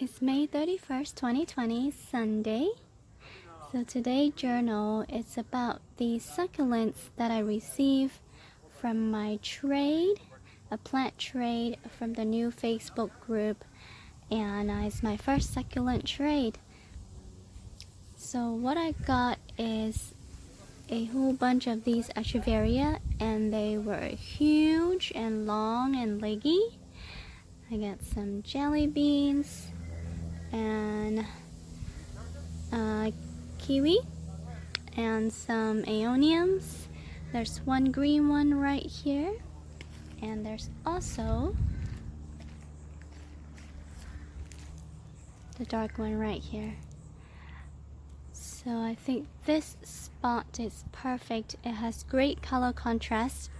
It's May 31st, 2020, Sunday. So today's journal is about the succulents that I received from my trade, a plant trade from the new Facebook group, and it's my first succulent trade. So what I got is a whole bunch of these echeveria, and they were huge and long and leggy. I got some jelly beans and kiwi and some aeoniums. There's one green one right here, and there's also the dark one right here. So I think this spot is perfect. It has great color contrast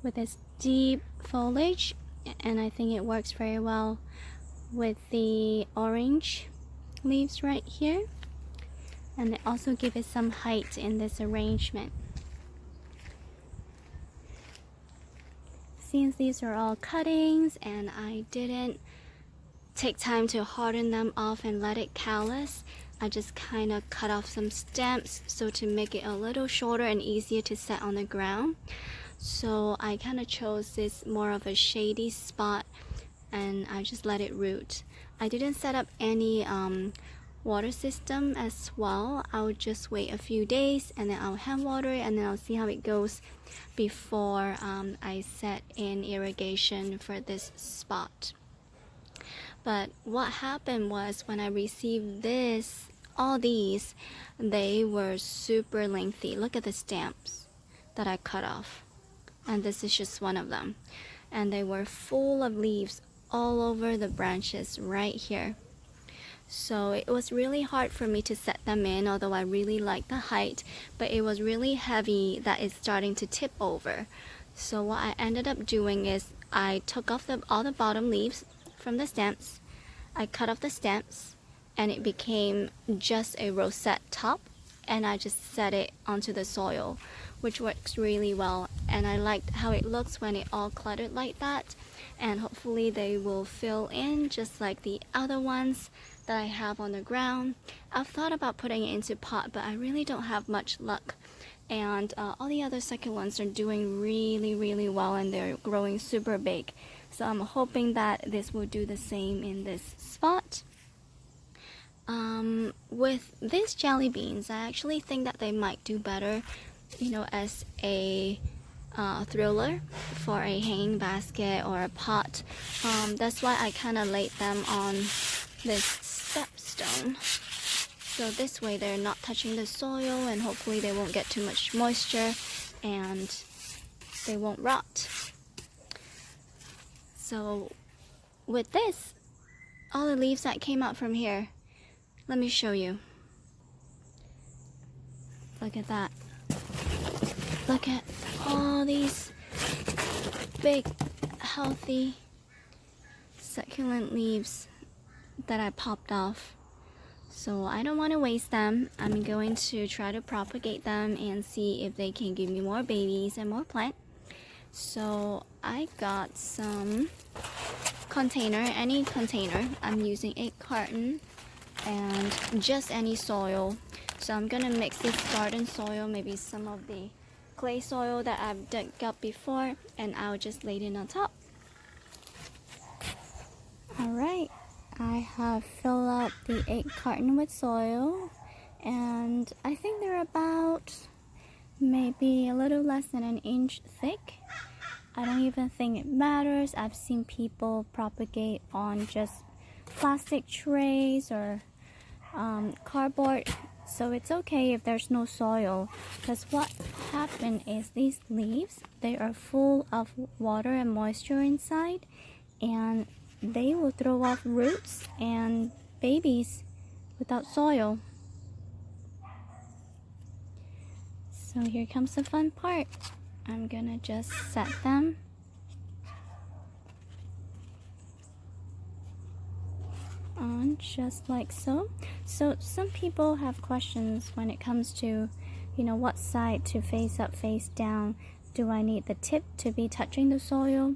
with its deep foliage, and I think it works very well with the orange leaves right here, and it also gives it some height in this arrangement. Since these are all cuttings and I didn't take time to harden them off and let it callus, I just kind of cut off some stems so to make it a little shorter and easier to set on the ground. So I kind of chose this more of a shady spot, and I just let it root. I didn't set up any water system as well. I'll just wait a few days and then I'll hand water it, and then I'll see how it goes before I set in irrigation for this spot. But what happened was, when I received all these, they were super lengthy. Look at the stems that I cut off, and this is just one of them, and they were full of leaves all over the branches right here. So it was really hard for me to set them in, although I really like the height, but it was really heavy that it's starting to tip over. So what I ended up doing is I took off all the bottom leaves from the stems. I cut off the stems, and it became just a rosette top, and I just set it onto the soil, which works really well. And I liked how it looks when it all cluttered like that, and hopefully they will fill in just like the other ones that I have on the ground. I've thought about putting it into pot, but I really don't have much luck. And all the other succulents are doing really well, and they're growing super big. So I'm hoping that this will do the same in this spot. With these jelly beans, I actually think that they might do better, as a thriller for a hanging basket or a pot. That's why I kind of laid them on this stepstone. So this way they're not touching the soil, and hopefully they won't get too much moisture and they won't rot. So with this, all the leaves that came out from here, let me show you. Look at that. Look at all these big, healthy, succulent leaves that I popped off. So I don't want to waste them. I'm going to try to propagate them and see if they can give me more babies and more plant. So I got some container, any container. I'm using 8 carton and just any soil. So I'm gonna mix this garden soil, maybe some of the clay soil that I've dug up before, and I'll just lay it on top. Alright, I have filled up the 8 carton with soil, and I think they're about maybe a little less than an inch thick. I don't even think it matters. I've seen people propagate on just plastic trays or cardboard, so it's okay if there's no soil, because what happened is these leaves, they are full of water and moisture inside, and they will throw off roots and babies without soil. So here comes the fun part. I'm gonna just set them on just like so. So some people have questions when it comes to, what side to face up, face down. Do I need the tip to be touching the soil?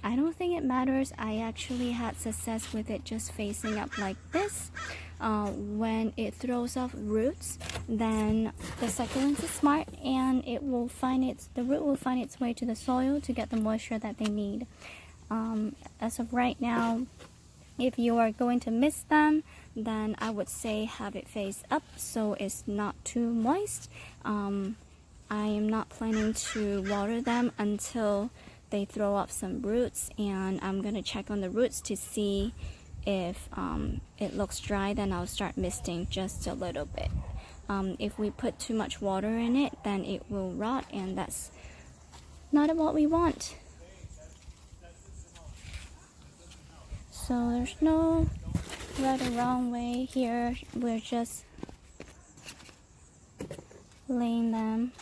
I don't think it matters. I actually had success with it just facing up like this. When it throws off roots, then the succulent is smart, and the root will find its way to the soil to get the moisture that they need. As of right now, if you are going to miss them, then I would say have it face up so it's not too moist. I am not planning to water them until they throw up some roots, and I'm gonna check on the roots to see if it looks dry. Then I'll start misting just a little bit. If we put too much water in it, then it will rot, and that's not what we want. So there's no right or wrong way here. We're just laying them.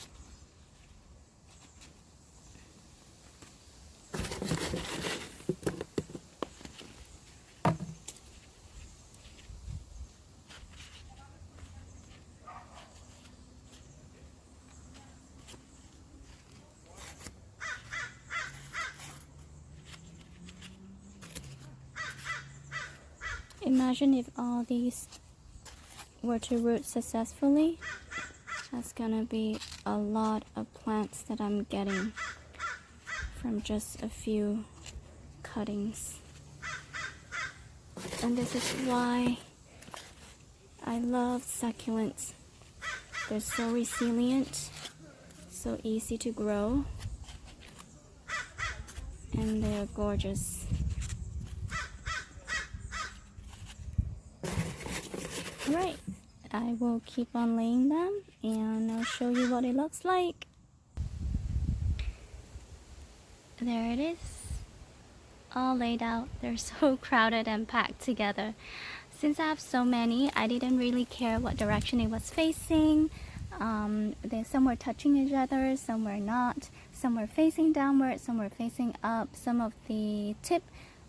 Imagine if all these were to root successfully. That's gonna be a lot of plants that I'm getting from just a few cuttings. And this is why I love succulents. They're so resilient, so easy to grow, and they're gorgeous. Right, I will keep on laying them, and I'll show you what it looks like. There it is, all laid out. They're so crowded and packed together. Since I have so many, I didn't really care what direction it was facing. Some were touching each other, some were not. Some were facing downward, some were facing up. Some of the tip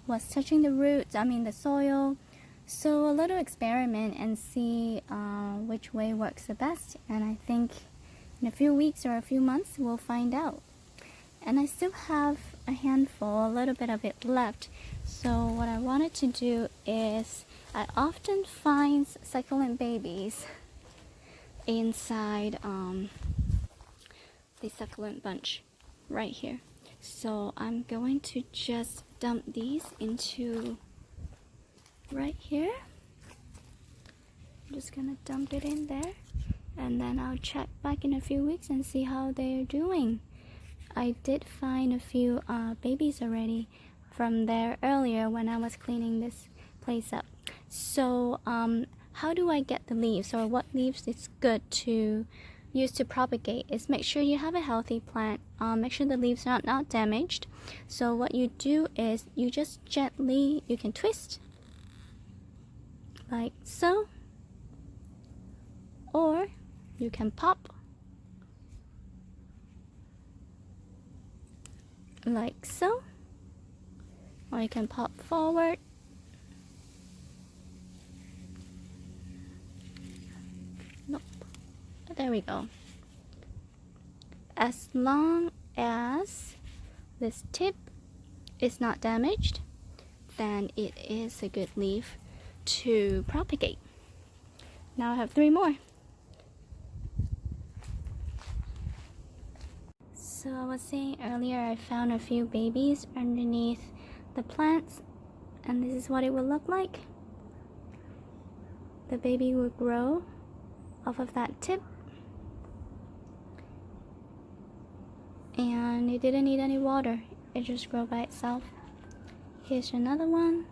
was touching the soil. So a little experiment and see which way works the best. And I think in a few weeks or a few months, we'll find out. And I still have a handful, a little bit of it left. So what I wanted to do is, I often find succulent babies inside the succulent bunch right here. So I'm going to just dump these into right here. I'm just gonna dump it in there, and then I'll check back in a few weeks and see how they're doing. I did find a few babies already from there earlier when I was cleaning this place up. So how do I get the leaves, or what leaves is good to use to propagate, is make sure you have a healthy plant. Make sure the leaves are not damaged. So what you do is you just gently, you can twist like so, or you can pop like so, or you can pop forward. Nope. There we go. As long as this tip is not damaged, then it is a good leaf to propagate. Now I have 3 more. So I was saying earlier, I found a few babies underneath the plants, and this is what it would look like. The baby would grow off of that tip, and it didn't need any water. It just grew by itself. Here's another one.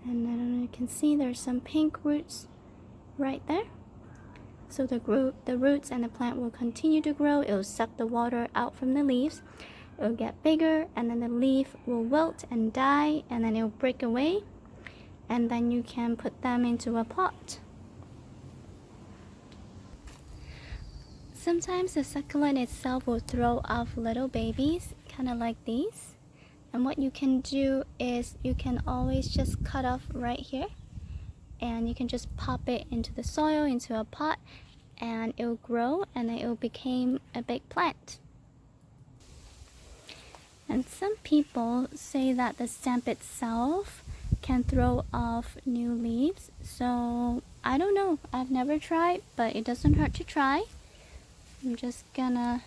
And I don't know, you can see there's some pink roots right there. So the roots and the plant will continue to grow. It will suck the water out from the leaves. It will get bigger, and then the leaf will wilt and die, and then it will break away. And then you can put them into a pot. Sometimes the succulent itself will throw off little babies, kind of like these. And what you can do is you can always just cut off right here, and you can just pop it into the soil, into a pot, and it will grow and then it will become a big plant. And some people say that the stamp itself can throw off new leaves. So I don't know. I've never tried, but it doesn't hurt to try. I'm just gonna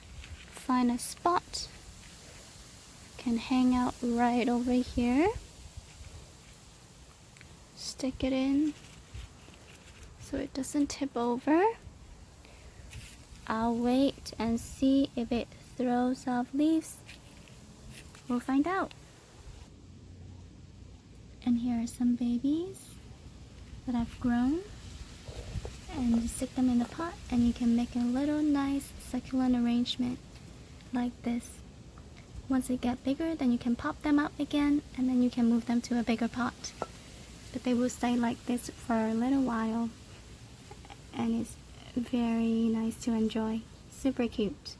find a spot. Can hang out right over here. Stick it in so it doesn't tip over. I'll wait and see if it throws off leaves. We'll find out. And here are some babies that I've grown. And you stick them in the pot and you can make a little nice succulent arrangement like this. Once they get bigger, then you can pop them up again and then you can move them to a bigger pot. But they will stay like this for a little while and it's very nice to enjoy. Super cute.